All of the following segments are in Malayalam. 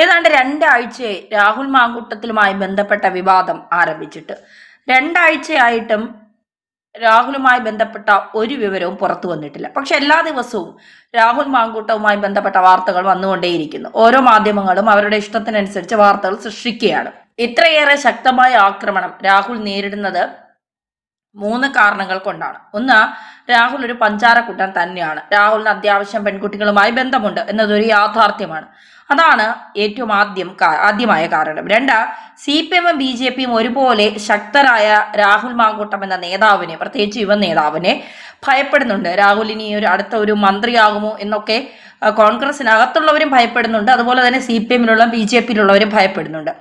ഏതാണ്ട് രണ്ടാഴ്ചയായി രാഹുൽ മാങ്കൂട്ടത്തിലുമായി ബന്ധപ്പെട്ട വിവാദം ആരംഭിച്ചിട്ട്. രണ്ടാഴ്ചയായിട്ടും രാഹുലുമായി ബന്ധപ്പെട്ട ഒരു വിവരവും പുറത്തു വന്നിട്ടില്ല. പക്ഷെ എല്ലാ ദിവസവും രാഹുൽ മാങ്കൂട്ടവുമായി ബന്ധപ്പെട്ട വാർത്തകൾ വന്നുകൊണ്ടേയിരിക്കുന്നു. ഓരോ മാധ്യമങ്ങളും അവരുടെ ഇഷ്ടത്തിനനുസരിച്ച് വാർത്തകൾ സൃഷ്ടിക്കുകയാണ്. ഇത്രയേറെ ശക്തമായ ആക്രമണം രാഹുൽ നേരിടുന്നത് 3 കാരണങ്ങൾ കൊണ്ടാണ്. ഒന്ന്, രാഹുൽ ഒരു പഞ്ചാരക്കുട്ടൻ തന്നെയാണ്. രാഹുലിന് അത്യാവശ്യം പെൺകുട്ടികളുമായി ബന്ധമുണ്ട് എന്നതൊരു യാഥാർത്ഥ്യമാണ്. അതാണ് ഏറ്റവും ആദ്യമായ കാരണം. രണ്ട്, CPM-ഉം BJP-യും ഒരുപോലെ ശക്തരായ രാഹുൽ മാങ്കൂട്ടം എന്ന നേതാവിനെ, പ്രത്യേകിച്ച് യുവ നേതാവിനെ ഭയപ്പെടുന്നുണ്ട്. രാഹുൽ ഇനി അടുത്ത ഒരു മന്ത്രിയാകുമോ എന്നൊക്കെ കോൺഗ്രസിനകത്തുള്ളവരും ഭയപ്പെടുന്നുണ്ട്. അതുപോലെ തന്നെ CPM-ലുള്ള BJP-യിലുള്ളവരും ഭയപ്പെടുന്നുണ്ട്.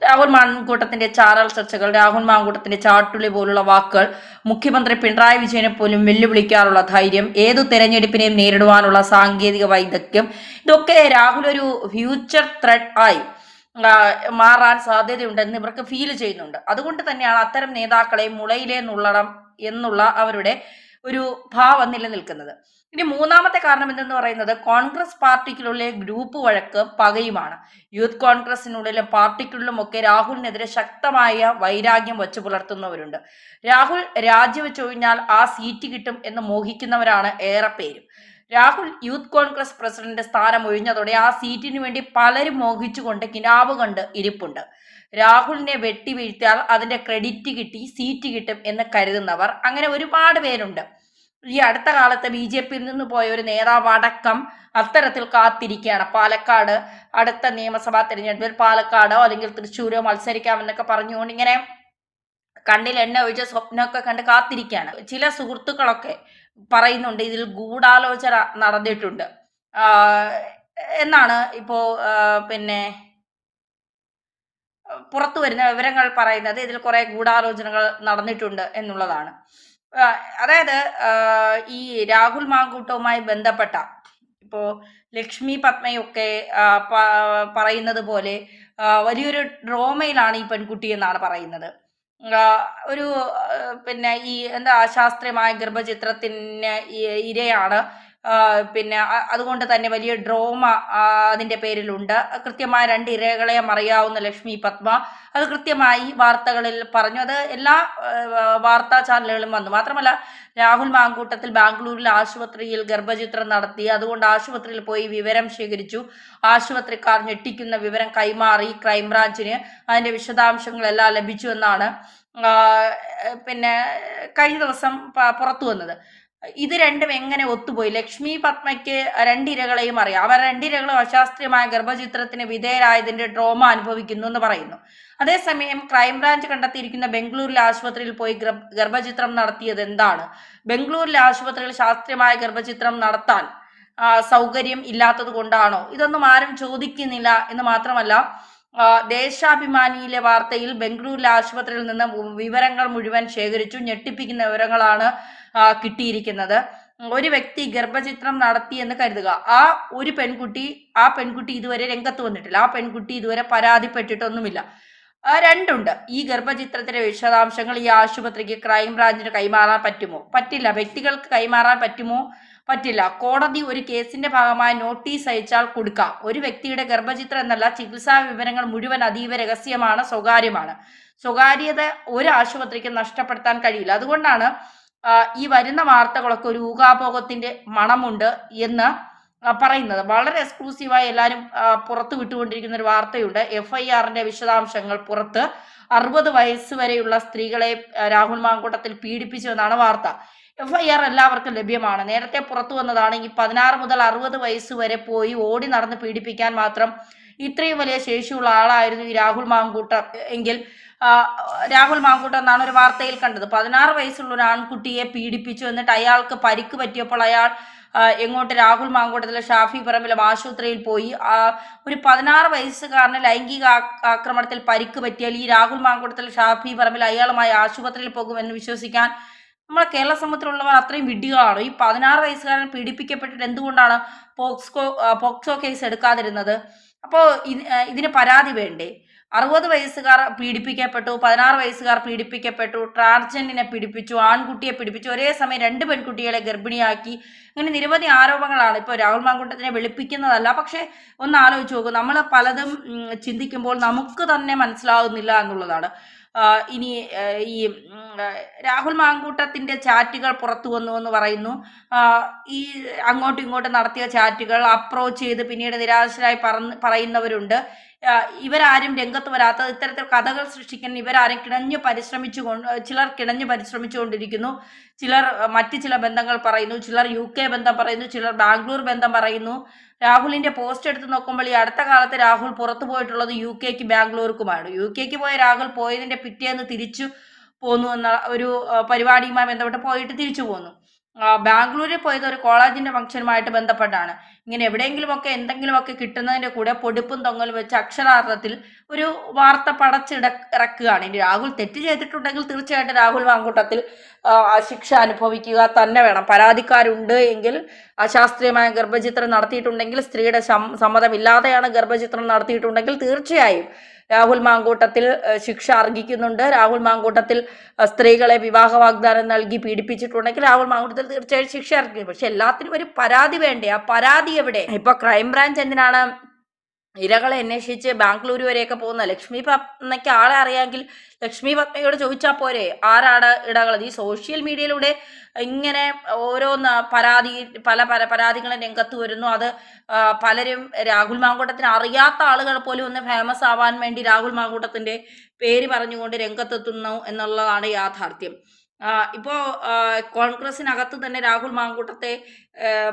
രാഹുൽ മാങ്കൂട്ടത്തിന്റെ ചാനൽ ചർച്ചകൾ, രാഹുൽ മാങ്കൂട്ടത്തിന്റെ ചാട്ടുളി പോലുള്ള വാക്കുകൾ, മുഖ്യമന്ത്രി പിണറായി വിജയനെ പോലും വെല്ലുവിളിക്കാനുള്ള ധൈര്യം, ഏതു തെരഞ്ഞെടുപ്പിനെയും നേരിടുവാനുള്ള സാങ്കേതിക വൈദഗ്ധ്യം, ഇതൊക്കെ രാഹുൽ ഒരു ഫ്യൂച്ചർ ത്രെഡ് ആയി മാറാൻ സാധ്യതയുണ്ടെന്ന് ഇവർക്ക് ഫീൽ ചെയ്യുന്നുണ്ട്. അതുകൊണ്ട് തന്നെയാണ് അത്തരം നേതാക്കളെ മുളയിലേ നുള്ളണം എന്നുള്ള അവരുടെ ഒരു ഭാവം നിലനിൽക്കുന്നത്. ഇനി മൂന്നാമത്തെ കാരണം എന്തെന്ന് പറയുന്നത് കോൺഗ്രസ് പാർട്ടിക്കുള്ളിലെ ഗ്രൂപ്പ് വഴക്ക് പകയുമാണ്. യൂത്ത് കോൺഗ്രസിനുള്ളിലും പാർട്ടിക്കുള്ളിലും ഒക്കെ രാഹുലിനെതിരെ ശക്തമായ വൈരാഗ്യം വച്ചു പുലർത്തുന്നവരുണ്ട്. രാഹുൽ രാജിവെച്ച് കഴിഞ്ഞാൽ ആ സീറ്റ് കിട്ടും എന്ന് മോഹിക്കുന്നവരാണ് ഏറെ പേരും. രാഹുൽ യൂത്ത് കോൺഗ്രസ് പ്രസിഡന്റ് സ്ഥാനം ഒഴിഞ്ഞതോടെ ആ സീറ്റിന് വേണ്ടി പലരും മോഹിച്ചുകൊണ്ട് കിനാവ് കണ്ട് ഇരിപ്പുണ്ട്. രാഹുലിനെ വെട്ടി വീഴ്ത്തിയാൽ അതിന്റെ ക്രെഡിറ്റ് കിട്ടി സീറ്റ് കിട്ടും എന്ന് കരുതുന്നവർ അങ്ങനെ ഒരുപാട് പേരുണ്ട്. ഈ അടുത്ത കാലത്ത് BJP-യിൽ നിന്ന് പോയ ഒരു നേതാവ് അടക്കം അത്തരത്തിൽ കാത്തിരിക്കുകയാണ്. പാലക്കാട് അടുത്ത നിയമസഭാ തെരഞ്ഞെടുപ്പിൽ പാലക്കാടോ അല്ലെങ്കിൽ തൃശ്ശൂരോ മത്സരിക്കാമെന്നൊക്കെ പറഞ്ഞുകൊണ്ട് ഇങ്ങനെ കണ്ണിൽ എണ്ണ ഒഴിച്ച സ്വപ്നമൊക്കെ കണ്ട് കാത്തിരിക്കുകയാണ്. ചില സുഹൃത്തുക്കളൊക്കെ പറയുന്നുണ്ട് ഇതിൽ ഗൂഢാലോചന നടന്നിട്ടുണ്ട് എന്നാണ് ഇപ്പോ പിന്നെ പുറത്തു വരുന്ന വിവരങ്ങൾ പറയുന്നത്. ഇതിൽ കുറെ ഗൂഢാലോചനകൾ നടന്നിട്ടുണ്ട് എന്നുള്ളതാണ്. അതായത് ഈ രാഹുൽ മാങ്കൂട്ടവുമായി ബന്ധപ്പെട്ട ഇപ്പോ ലക്ഷ്മി പത്മയൊക്കെ പറയുന്നത് പോലെ വലിയൊരു ഡ്രോമയിലാണ് ഈ പെൺകുട്ടി എന്നാണ് പറയുന്നത്. ഒരു പിന്നെ ഈ എന്താ ശാസ്ത്രീയമായ ഗർഭചിത്രത്തിന് ഇരയാണ്. പിന്നെ അതുകൊണ്ട് തന്നെ വലിയ ഡ്രോമ അതിൻ്റെ പേരിലുണ്ട്. കൃത്യമായ 2 ഇരകളെയും അറിയാവുന്ന ലക്ഷ്മി പത്മ അത് കൃത്യമായി വാർത്തകളിൽ പറഞ്ഞു. അത് എല്ലാ വാർത്താ ചാനലുകളും വന്നു. മാത്രമല്ല രാഹുൽ മാങ്കൂട്ടത്തിൽ ബാംഗ്ലൂരിലെ ആശുപത്രിയിൽ ഗർഭചിത്രം നടത്തി, അതുകൊണ്ട് ആശുപത്രിയിൽ പോയി വിവരം ശേഖരിച്ചു. ആശുപത്രിക്കാർ ഞെട്ടിക്കുന്ന വിവരം കൈമാറി ക്രൈംബ്രാഞ്ചിന്. അതിൻ്റെ വിശദാംശങ്ങളെല്ലാം ലഭിച്ചു എന്നാണ് പിന്നെ കഴിഞ്ഞ ദിവസം പുറത്തു വന്നത്. ഇത് രണ്ടും എങ്ങനെ ഒത്തുപോയി? ലക്ഷ്മി പത്മയ്ക്ക് 2 ഇരകളെയും അറിയാം. അവർ 2 ഇരകളും അശാസ്ത്രീയമായ ഗർഭചിത്രത്തിന് വിധേയരായതിന്റെ ട്രോമ അനുഭവിക്കുന്നു എന്ന് പറയുന്നു. അതേസമയം ക്രൈംബ്രാഞ്ച് കണ്ടെത്തിയിരിക്കുന്ന ബംഗളൂരിലെ ആശുപത്രിയിൽ പോയി ഗർഭചിത്രം നടത്തിയത് എന്താണ്? ബംഗളൂരിലെ ആശുപത്രിയിൽ ശാസ്ത്രീയമായ ഗർഭചിത്രം നടത്താൻ സൗകര്യം ഇല്ലാത്തത് കൊണ്ടാണോ? ഇതൊന്നും ആരും ചോദിക്കുന്നില്ല എന്ന് മാത്രമല്ല, ദേശാഭിമാനിയിലെ വാർത്തയിൽ ബംഗളൂരിലെ ആശുപത്രിയിൽ നിന്ന് വിവരങ്ങൾ മുഴുവൻ ശേഖരിച്ചു. ഞെട്ടിപ്പിക്കുന്ന വിവരങ്ങളാണ് കിട്ടിയിരിക്കുന്നത്. ഒരു വ്യക്തി ഗർഭചിത്രം നടത്തി എന്ന് കരുതുക. ആ പെൺകുട്ടി ഇതുവരെ രംഗത്ത് വന്നിട്ടില്ല. ആ പെൺകുട്ടി ഇതുവരെ പരാതിപ്പെട്ടിട്ടൊന്നുമില്ല. രണ്ടുണ്ട്. ഈ ഗർഭചിത്രത്തിന്റെ വിശദാംശങ്ങൾ ഈ ആശുപത്രിക്ക് ക്രൈംബ്രാഞ്ചിന് കൈമാറാൻ പറ്റുമോ? പറ്റില്ല. വ്യക്തികൾക്ക് കൈമാറാൻ പറ്റുമോ? പറ്റില്ല. കോടതി ഒരു കേസിന്റെ ഭാഗമായി നോട്ടീസ് അയച്ചാൽ കൊടുക്കാം. ഒരു വ്യക്തിയുടെ ഗർഭചിത്രം എന്നല്ല, ചികിത്സാ വിവരങ്ങൾ മുഴുവൻ അതീവ രഹസ്യമാണ്, സ്വകാര്യമാണ്. സ്വകാര്യത ഒരു ആശുപത്രിക്ക് നഷ്ടപ്പെടുത്താൻ കഴിയില്ല. അതുകൊണ്ടാണ് ഈ വരുന്ന വാർത്തകളൊക്കെ ഒരു ഊഹാപോഹത്തിന്റെ മണമുണ്ട് എന്ന് പറയുന്നത്. വളരെ എക്സ്ക്ലൂസീവായി എല്ലാവരും പുറത്തു വിട്ടുകൊണ്ടിരിക്കുന്ന ഒരു വാർത്തയുണ്ട്. FIR-ന്റെ വിശദാംശങ്ങൾ പുറത്ത്. 60 വയസ്സ് വരെയുള്ള സ്ത്രീകളെ രാഹുൽ മാങ്കൂട്ടത്തിൽ പീഡിപ്പിച്ചു എന്നാണ് വാർത്ത. FIR എല്ലാവർക്കും ലഭ്യമാണ്. നേരത്തെ പുറത്തു വന്നതാണ്. ഈ 16 മുതൽ 60 വയസ്സ് വരെ പോയി ഓടി നടന്ന് പീഡിപ്പിക്കാൻ മാത്രം ഇത്രയും വലിയ ശേഷിയുള്ള ആളായിരുന്നു ഈ രാഹുൽ മാങ്കൂട്ടം എങ്കിൽ രാഹുൽ മാങ്കൂട്ടം എന്നാണ് ഒരു വാർത്തയിൽ കണ്ടത്. 16 വയസ്സുള്ള ഒരു ആൺകുട്ടിയെ പീഡിപ്പിച്ചു. എന്നിട്ട് അയാൾക്ക് പരിക്ക് പറ്റിയപ്പോൾ അയാൾ എങ്ങോട്ട് രാഹുൽ മാങ്കൂട്ടത്തിലെ ഷാഫി പറമ്പിലും ആശുപത്രിയിൽ പോയി. ഒരു 16 വയസ്സുകാരന് ലൈംഗിക ആക്രമണത്തിൽ പരിക്ക് പറ്റിയാൽ ഈ രാഹുൽ മാങ്കൂട്ടത്തിൽ ഷാഫി പറമ്പിൽ അയാളുമായി ആശുപത്രിയിൽ പോകുമെന്ന് വിശ്വസിക്കാൻ നമ്മളെ കേരള സമൂഹത്തിലുള്ളവർ അത്രയും വിഡ്ഢികളാണ്? ഈ 16 വയസ്സുകാരൻ പീഡിപ്പിക്കപ്പെട്ടിട്ട് എന്തുകൊണ്ടാണ് പോക്സോ കേസ് എടുക്കാതിരുന്നത്? അപ്പോൾ ഇതിന് പരാതി വേണ്ടേ? 60 വയസ്സുകാർ പീഡിപ്പിക്കപ്പെട്ടു, 16 വയസ്സുകാർ പീഡിപ്പിക്കപ്പെട്ടു, ട്രാൻസ്ജെൻഡറിനെ പീഡിപ്പിച്ചു, ആൺകുട്ടിയെ പീഡിപ്പിച്ചു, ഒരേ സമയം 2 പെൺകുട്ടികളെ ഗർഭിണിയാക്കി. അങ്ങനെ നിരവധി ആരോപണങ്ങളാണ്. ഇപ്പോൾ രാഹുൽ മാങ്കൂട്ടത്തിനെ വെളുപ്പിക്കുന്നതല്ല, പക്ഷേ ഒന്ന് ആലോചിച്ച് നോക്കൂ, നമ്മൾ പലതും ചിന്തിക്കുമ്പോൾ നമുക്ക് തന്നെ മനസ്സിലാകുന്നില്ല എന്നുള്ളതാണ്. ഇനി ഈ രാഹുൽ മാങ്കൂട്ടത്തിൻ്റെ ചാറ്റുകൾ പുറത്തു വന്നു എന്ന് പറയുന്നു. ഈ അങ്ങോട്ടും ഇങ്ങോട്ടും നടത്തിയ ചാറ്റുകൾ അപ്രോച്ച് ചെയ്ത് പിന്നീട് നിരാശരായി പറയുന്നവരുണ്ട്. ഇവരാരും രംഗത്ത് വരാത്തത്, ഇത്തരത്തിൽ കഥകൾ സൃഷ്ടിക്കാൻ ഇവരാരും ചിലർ കിണഞ്ഞു പരിശ്രമിച്ചുകൊണ്ടിരിക്കുന്നു. ചിലർ മറ്റ് ചില ബന്ധങ്ങൾ പറയുന്നു, ചിലർ UK ബന്ധം പറയുന്നു, ചിലർ ബാംഗ്ലൂർ ബന്ധം പറയുന്നു. രാഹുലിൻ്റെ പോസ്റ്റ് എടുത്ത് നോക്കുമ്പോൾ ഈ അടുത്ത കാലത്ത് രാഹുൽ പുറത്തു പോയിട്ടുള്ളത് UK ബാംഗ്ലൂർക്കുമാണ്. UK പോയ രാഹുൽ പോയതിൻ്റെ പിറ്റേന്ന് തിരിച്ചു പോന്നു എന്ന ഒരു പരിപാടിയുമായി ബന്ധപ്പെട്ട് പോയിട്ട് തിരിച്ചു പോന്നു. ബാംഗ്ലൂരിൽ പോയത് ഒരു കോളേജിൻ്റെ ഫംഗ്ഷനുമായിട്ട് ബന്ധപ്പെട്ടാണ്. ഇങ്ങനെ എവിടെയെങ്കിലുമൊക്കെ എന്തെങ്കിലുമൊക്കെ കിട്ടുന്നതിൻ്റെ കൂടെ പൊടിപ്പും തൊങ്ങലും വെച്ച് അക്ഷരാർത്ഥത്തിൽ ഒരു വാർത്ത ഇറക്കുകയാണ്. ഇനി രാഹുൽ തെറ്റ് ചെയ്തിട്ടുണ്ടെങ്കിൽ തീർച്ചയായിട്ടും രാഹുൽ മാങ്കൂട്ടത്തിൽ ശിക്ഷ അനുഭവിക്കുക തന്നെ വേണം. പരാതിക്കാരുണ്ട് എങ്കിൽ അശാസ്ത്രീയമായ ഗർഭചിത്രം നടത്തിയിട്ടുണ്ടെങ്കിൽ, സ്ത്രീയുടെ സമ്മതമില്ലാതെയാണ് ഗർഭചിത്രം നടത്തിയിട്ടുണ്ടെങ്കിൽ തീർച്ചയായും രാഹുൽ മാങ്കൂട്ടത്തിൽ ശിക്ഷ അർഹിക്കുന്നുണ്ട്. രാഹുൽ മാങ്കൂട്ടത്തിൽ സ്ത്രീകളെ വിവാഹ വാഗ്ദാനം നൽകി പീഡിപ്പിച്ചിട്ടുണ്ടെങ്കിൽ രാഹുൽ മാങ്കൂട്ടത്തിൽ തീർച്ചയായും ശിക്ഷ അർഹിക്കും. പക്ഷെ എല്ലാത്തിനും ഒരു പരാതി വേണ്ടേ? ആ പരാതി എവിടെ? ഇപ്പൊ ക്രൈംബ്രാഞ്ച് എന്തിനാണ് ഇരകളെ അന്വേഷിച്ച് ബാംഗ്ലൂർ വരെയൊക്കെ പോകുന്ന? ലക്ഷ്മി പത്മയ്ക്ക് ആളെ അറിയാമെങ്കിൽ ലക്ഷ്മി പത്മയോട് ചോദിച്ചാൽ പോരെ ആരാണ് ഇടകൾ? ഈ സോഷ്യൽ മീഡിയയിലൂടെ ഇങ്ങനെ ഓരോന്ന് പല പരാതികളും രംഗത്ത് വരുന്നു. അത് പലരും രാഹുൽ മാങ്കൂട്ടത്തിന് അറിയാത്ത ആളുകൾ പോലും ഒന്ന് ഫേമസ് ആവാൻ വേണ്ടി രാഹുൽ മാങ്കൂട്ടത്തിൻ്റെ പേര് പറഞ്ഞുകൊണ്ട് രംഗത്തെത്തുന്നു എന്നുള്ളതാണ് യാഥാർത്ഥ്യം. ഇപ്പോൾ കോൺഗ്രസിനകത്ത് തന്നെ രാഹുൽ മാങ്കൂട്ടത്തെ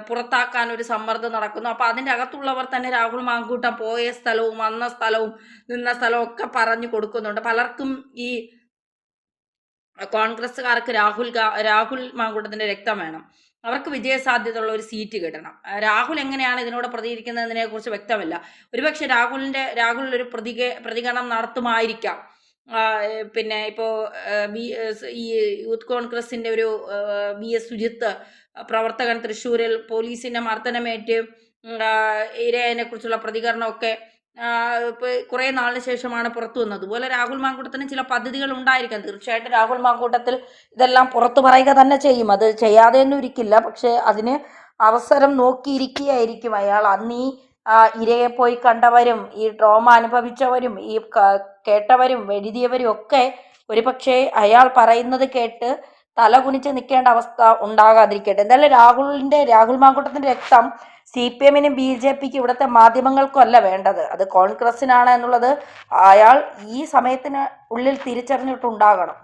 പുറത്താക്കാൻ ഒരു സമ്മർദ്ദം നടക്കുന്നു. അപ്പോൾ അതിൻ്റെ അകത്തുള്ളവർ തന്നെ രാഹുൽ മാങ്കൂട്ടം പോയ സ്ഥലവും വന്ന സ്ഥലവും നിന്ന സ്ഥലവും ഒക്കെ പറഞ്ഞു കൊടുക്കുന്നുണ്ട്. പലർക്കും ഈ കോൺഗ്രസ്സുകാർക്ക് രാഹുൽ മാങ്കൂട്ടത്തിൻ്റെ രക്തം വേണം. അവർക്ക് വിജയസാധ്യതയുള്ള ഒരു സീറ്റ് കിട്ടണം. രാഹുൽ എങ്ങനെയാണ് ഇതിനോട് പ്രതികരിക്കുന്നതിനെ കുറിച്ച് വ്യക്തമല്ല. ഒരുപക്ഷെ രാഹുൽ ഒരു പ്രതികരണം നടത്തുമായിരിക്കാം. പിന്നെ ഇപ്പോൾ ഈ യൂത്ത് കോൺഗ്രസിൻ്റെ ഒരു VS സുജിത്ത് പ്രവർത്തകൻ തൃശ്ശൂരിൽ പോലീസിൻ്റെ മർദ്ദനമേറ്റ് ഇരയെ കുറിച്ചുള്ള പ്രതികരണമൊക്കെ ഇപ്പോൾ കുറേ നാളിന് ശേഷമാണ് പുറത്തു വന്നത്. അതുപോലെ രാഹുൽ മാങ്കൂട്ടത്തിന് ചില പദ്ധതികൾ ഉണ്ടായിരിക്കാം. തീർച്ചയായിട്ടും രാഹുൽ മാങ്കൂട്ടത്തിൽ ഇതെല്ലാം പുറത്തു പറയുക തന്നെ ചെയ്യും. അത് ചെയ്യാതെയൊന്നും ഇരിക്കില്ല. പക്ഷേ അതിന് അവസരം നോക്കിയിരിക്കുകയായിരിക്കും അയാൾ. അന്ന് ഈ ഇരയെ പോയി കണ്ടവരും ഈ ട്രോമ അനുഭവിച്ചവരും ഈ കേട്ടവരും എഴുതിയവരും ഒക്കെ ഒരുപക്ഷെ അയാൾ പറയുന്നത് കേട്ട് തലകുനിച്ച് നിൽക്കേണ്ട അവസ്ഥ ഉണ്ടാകാതിരിക്കട്ടെ. എന്തായാലും രാഹുൽ മാങ്കൂട്ടത്തിൻ്റെ രക്തം CPM-നും BJP-ക്കും ഇവിടുത്തെ മാധ്യമങ്ങൾക്കും അല്ല വേണ്ടത്, അത് കോൺഗ്രസിനാണ് എന്നുള്ളത് അയാൾ ഈ സമയത്തിന് ഉള്ളിൽ തിരിച്ചറിഞ്ഞിട്ടുണ്ടാകണം.